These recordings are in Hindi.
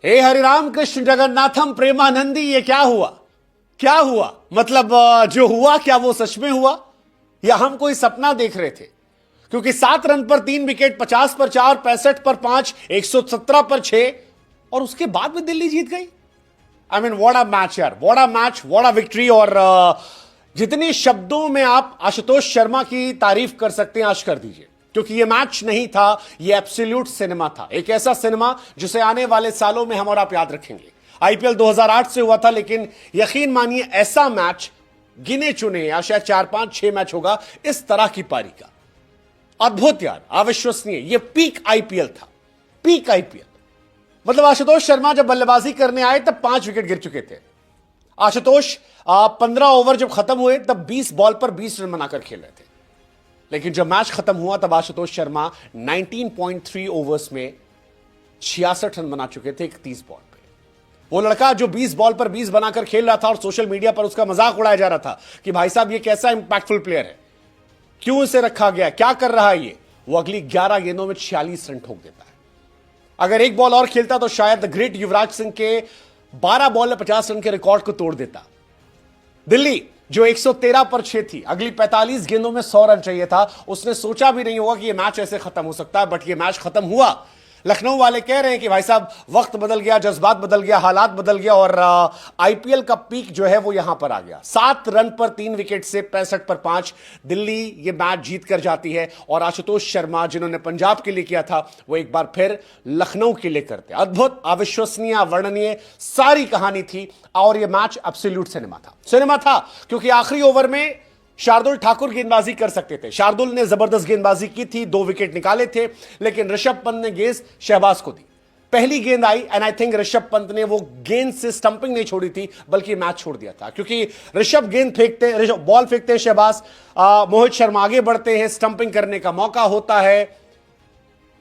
हे हरिराम कृष्ण जगन्नाथम प्रेमानंदी, ये क्या हुआ? क्या हुआ? मतलब जो हुआ क्या वो सच में हुआ या हम कोई सपना देख रहे थे? क्योंकि 7 रन पर 3 विकेट, 50 पर 4, 65 पर 5, 117 पर 6 और उसके बाद में दिल्ली जीत गई। I mean what a match यार, what a match, what a victory. और जितने शब्दों में आप आशुतोष शर्मा की तारीफ कर सकते हैं आज कर दीजिए, क्योंकि ये मैच नहीं था, ये एब्सोल्यूट सिनेमा था। एक ऐसा सिनेमा जिसे आने वाले सालों में हम और आप याद रखेंगे। आईपीएल 2008 से हुआ था, लेकिन यकीन मानिए ऐसा मैच गिने चुने या शायद 4, 5, 6 मैच होगा इस तरह की पारी का। अद्भुत यार, अविश्वसनीय। ये पीक आईपीएल था, पीक आईपीएल। मतलब आशुतोष शर्मा जब बल्लेबाजी करने आए तब 5 विकेट गिर चुके थे। आशुतोष 15 ओवर जब खत्म हुए तब 20 बॉल पर 20 रन बनाकर खेल रहे थे। लेकिन जब मैच खत्म हुआ तब आशुतोष शर्मा 19.3 ओवर्स में 66 रन बना चुके थे 31 बॉल पे। वो लड़का जो 20 बॉल पर 20 बनाकर खेल रहा था और सोशल मीडिया पर उसका मजाक उड़ाया जा रहा था कि भाई साहब ये कैसा इंपैक्टफुल प्लेयर है, क्यों इसे रखा गया, क्या कर रहा है ये, वो अगली 11 गेंदों में 46 रन ठोक देता है। अगर एक बॉल और खेलता तो शायद द ग्रेट युवराज सिंह के 12 बॉल में 50 रन के रिकॉर्ड को तोड़ देता। दिल्ली जो 113 पर 6 थी, अगली 45 गेंदों में 100 रन चाहिए था। उसने सोचा भी नहीं होगा कि यह मैच ऐसे खत्म हो सकता है, बट यह मैच खत्म हुआ। लखनऊ वाले कह रहे हैं कि भाई साहब वक्त बदल गया, जज्बात बदल गया, हालात बदल गया और आईपीएल का पीक जो है वो यहां पर आ गया। 7 रन पर 3 विकेट से 65 पर 5 दिल्ली ये मैच जीत कर जाती है। और आशुतोष शर्मा जिन्होंने पंजाब के लिए किया था वो एक बार फिर लखनऊ के लिए करते। अद्भुत, अविश्वसनीय, वर्णनीय सारी कहानी थी और यह मैच एब्सोल्यूट सिनेमा था क्योंकि आखिरी ओवर में शार्दुल ठाकुर गेंदबाजी कर सकते थे। शार्दुल ने जबरदस्त गेंदबाजी की थी, 2 विकेट निकाले थे, लेकिन ऋषभ पंत ने गेंद शहबाज को दी। पहली गेंद आई and I think Rishabh Pant ने वो गेंद से स्टंपिंग नहीं छोड़ी थी बल्कि मैच छोड़ दिया था, क्योंकि ऋषभ गेंद फेंकते, ऋषभ बॉल फेंकते हैं शहबाज, मोहित शर्मा आगे बढ़ते हैं, स्टंपिंग करने का मौका होता है,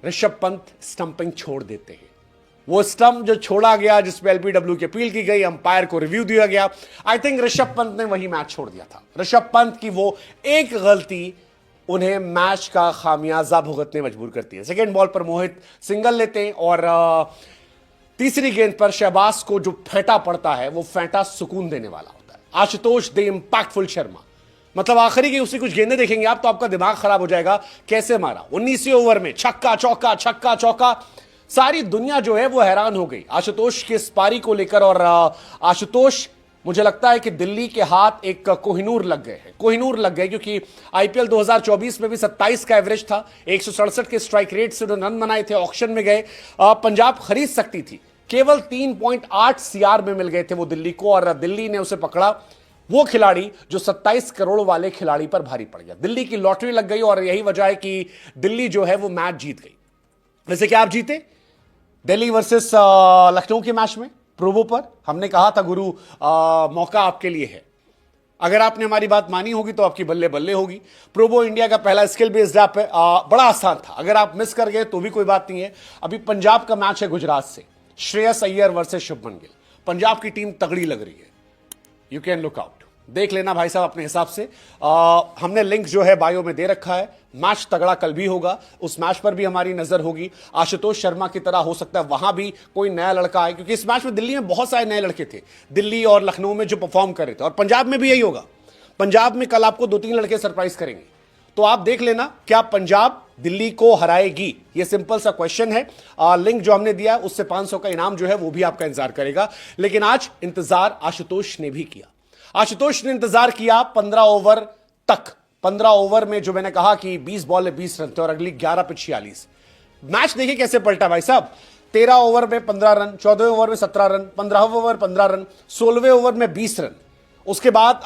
ऋषभ पंत स्टंपिंग छोड़ देते हैं। वो स्टंप जो छोड़ा गया जिसपे एलबीडब्ल्यू की अपील की गई, अंपायर को रिव्यू दिया गया, आई थिंक ऋषभ पंत ने वही मैच छोड़ दिया था। ऋषभ पंत की वो एक गलती उन्हें मैच का खामियाजा भुगतने मजबूर करती है। सेकेंड बॉल पर मोहित सिंगल लेते हैं और तीसरी गेंद पर शहबाज को जो फेंटा पड़ता है वो फेंटा सुकून देने वाला होता है। आशुतोष द इंपैक्टफुल शर्मा, मतलब आखिरी की उसी कुछ गेंदें देखेंगे आप तो आपका दिमाग खराब हो जाएगा। कैसे मारा 19वें ओवर में, छक्का चौका, छक्का चौका, सारी दुनिया जो है वो हैरान हो गई आशुतोष के इस पारी को लेकर। और आशुतोष, मुझे लगता है कि दिल्ली के हाथ एक कोहिनूर लग गए हैं, कोहिनूर लग गए, क्योंकि आईपीएल 2024 में भी 27 का एवरेज था, 167 के स्ट्राइक रेट से उन्होंने रन बनाए थे, ऑक्शन में गए, पंजाब खरीद सकती थी, केवल 3.8 सीआर में मिल गए थे वो दिल्ली को और दिल्ली ने उसे पकड़ा। वो खिलाड़ी जो 27 करोड़ वाले खिलाड़ी पर भारी पड़ गया, दिल्ली की लॉटरी लग गई और यही वजह है कि दिल्ली जो है वो मैच जीत गई। वैसे क्या आप जीते दिल्ली वर्सेस लखनऊ के मैच में प्रोवो पर? हमने कहा था गुरु मौका आपके लिए है, अगर आपने हमारी बात मानी होगी तो आपकी बल्ले बल्ले होगी। प्रोवो इंडिया का पहला स्किल बेस्ड ऐप है, बड़ा आसान था, अगर आप मिस कर गए तो भी कोई बात नहीं है। अभी पंजाब का मैच है गुजरात से, श्रेयस अय्यर वर्सेस शुभमन गिल। पंजाब की टीम तगड़ी लग रही है, यू कैन लुक आउट, देख लेना भाई साहब अपने हिसाब से। हमने लिंक जो है बायो में दे रखा है। मैच तगड़ा कल भी होगा, उस मैच पर भी हमारी नजर होगी। आशुतोष शर्मा की तरह हो सकता है वहां भी कोई नया लड़का आए, क्योंकि इस मैच में दिल्ली में बहुत सारे नए लड़के थे, दिल्ली और लखनऊ में जो परफॉर्म कर रहे थे, और पंजाब में भी यही होगा। पंजाब में कल आपको 2-3 लड़के सरप्राइज करेंगे, तो आप देख लेना क्या पंजाब दिल्ली को हराएगी। ये सिंपल सा क्वेश्चन है। लिंक जो हमने दिया उससे 500 का इनाम जो है वो भी आपका इंतजार करेगा। लेकिन आज इंतजार आशुतोष ने भी किया। आशुतोष ने इंतजार किया 15 ओवर तक। 15 ओवर में जो मैंने कहा कि 20 बॉल में 20 रन थे और अगली 11 पे 46। मैच देखिए कैसे पलटा भाई साहब। 13 ओवर में 15 रन, 14वें ओवर में 17 रन, 15वें ओवर 15 रन, 16वें ओवर में 20 रन। उसके बाद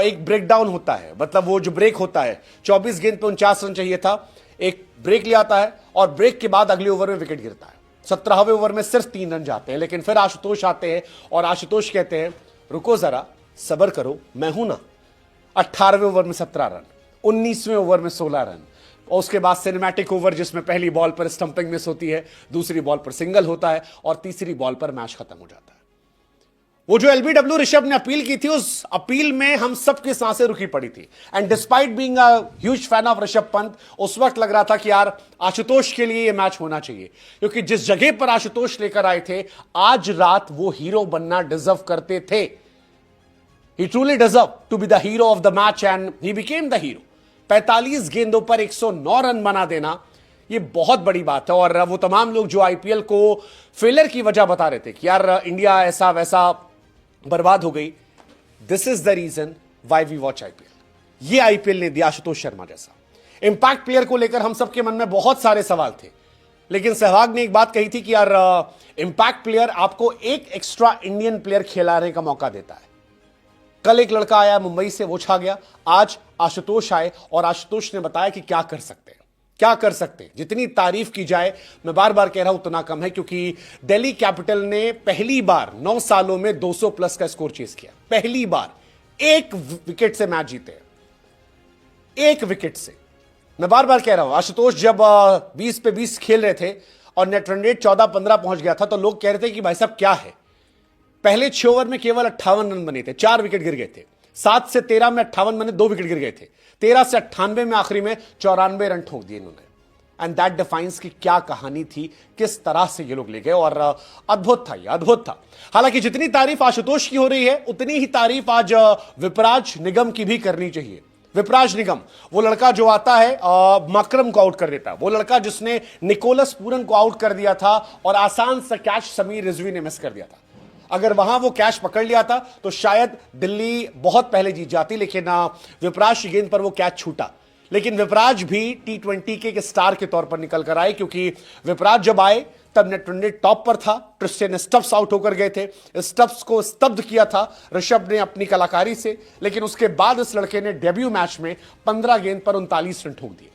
एक ब्रेक डाउन होता है, मतलब वो जो ब्रेक होता है, 24 गेंद पे 49 रन चाहिए था, एक ब्रेक ले आता है और ब्रेक के बाद अगले ओवर में विकेट गिरता है। 17वें ओवर में सिर्फ 3 रन जाते हैं, लेकिन फिर आशुतोष आते हैं और आशुतोष कहते हैं रुको जरा, सबर करो, मैं हूं ना। 18वें ओवर में 17 रन, 19वें ओवर में 16 रन, और उसके बाद सिनेमैटिक ओवर जिसमें पहली बॉल पर स्टंपिंग मिस होती है, दूसरी बॉल पर सिंगल होता है और तीसरी बॉल पर मैच खत्म हो जाता है। वो जो एलबीडब्ल्यू ऋषभ ने अपील की थी, उस अपील में हम सबकी सांसें रुकी पड़ी थी। And despite being a huge fan of Rishabh Pant, उस वक्त लग रहा था कि यार आशुतोष के लिए ये मैच होना चाहिए, क्योंकि जिस जगह पर आशुतोष लेकर आए थे, आज रात वो हीरो बनना डिजर्व करते थे। He truly deserved to be the hero of the match and he became the hero. 45 गेंदों पर 109 रन बना देना, ये बहुत बड़ी बात है। और वो तमाम लोग जो आईपीएल को फेलियर की वजह बता रहे थे कि यार इंडिया ऐसा वैसा बर्बाद हो गई, this is the reason why we watch IPL. ये आईपीएल ने दिया आशुतोष शर्मा जैसा इंपैक्ट प्लेयर को लेकर हम सबके मन में बहुत सारे सवाल थे, लेकिन सहवाग ने एक बात कही थी कि यार इंपैक्ट प्लेयर आपको एक एक्स्ट्रा इंडियन प्लेयर खिलाने का मौका देता है। कल एक लड़का आया मुंबई से, वो छा गया। आज आशुतोष आए और आशुतोष ने बताया कि क्या कर सकते हैं, क्या कर सकते हैं। जितनी तारीफ की जाए, मैं बार बार कह रहा हूं, उतना कम है, क्योंकि दिल्ली कैपिटल ने पहली बार 9 सालों में 200 प्लस का स्कोर चेस किया। पहली बार एक विकेट से मैच जीते, एक विकेट से। मैं बार बार कह रहा हूं, आशुतोष जब 20 पे 20 खेल रहे थे और नेट रन रेट 14-15 पहुंच गया था, तो लोग कह रहे थे कि भाई साहब क्या है। पहले 6 ओवर में केवल 58 रन बने थे, 4 विकेट गिर गए थे। 7 से 13 में 58 बने, 2 विकेट गिर गए थे। 13 से 98 में आखिरी में 94 रन ठोक दिए इन्होंने। एंड दैट डिफाइंस की क्या कहानी थी, किस तरह से ये लोग ले गए, और अद्भुत था, ये अद्भुत था। हालांकि जितनी तारीफ आशुतोष की हो रही है, उतनी ही तारीफ आज विपराज निगम की भी करनी चाहिए। विपराज निगम, वो लड़का जो आता है मकरम को आउट कर देता है, वो लड़का जिसने निकोलस पूरन को आउट कर दिया था और आसान सा कैच समीर रिजवी ने मिस कर दिया था। अगर वहां वो कैच पकड़ लिया था तो शायद दिल्ली बहुत पहले जीत जाती, लेकिन विपराज की गेंद पर वो कैच छूटा। लेकिन विपराज भी T20 के स्टार के तौर पर निकल कर आए, क्योंकि विपराज जब आए तब नेट रन रेट टॉप पर था। क्रिस्टियन स्टब्स आउट होकर गए थे, स्टब्स को स्तब्ध किया था ऋषभ ने अपनी कलाकारी से। लेकिन उसके बाद इस लड़के ने डेब्यू मैच में 15 गेंद पर 39 रन ठोक दिए।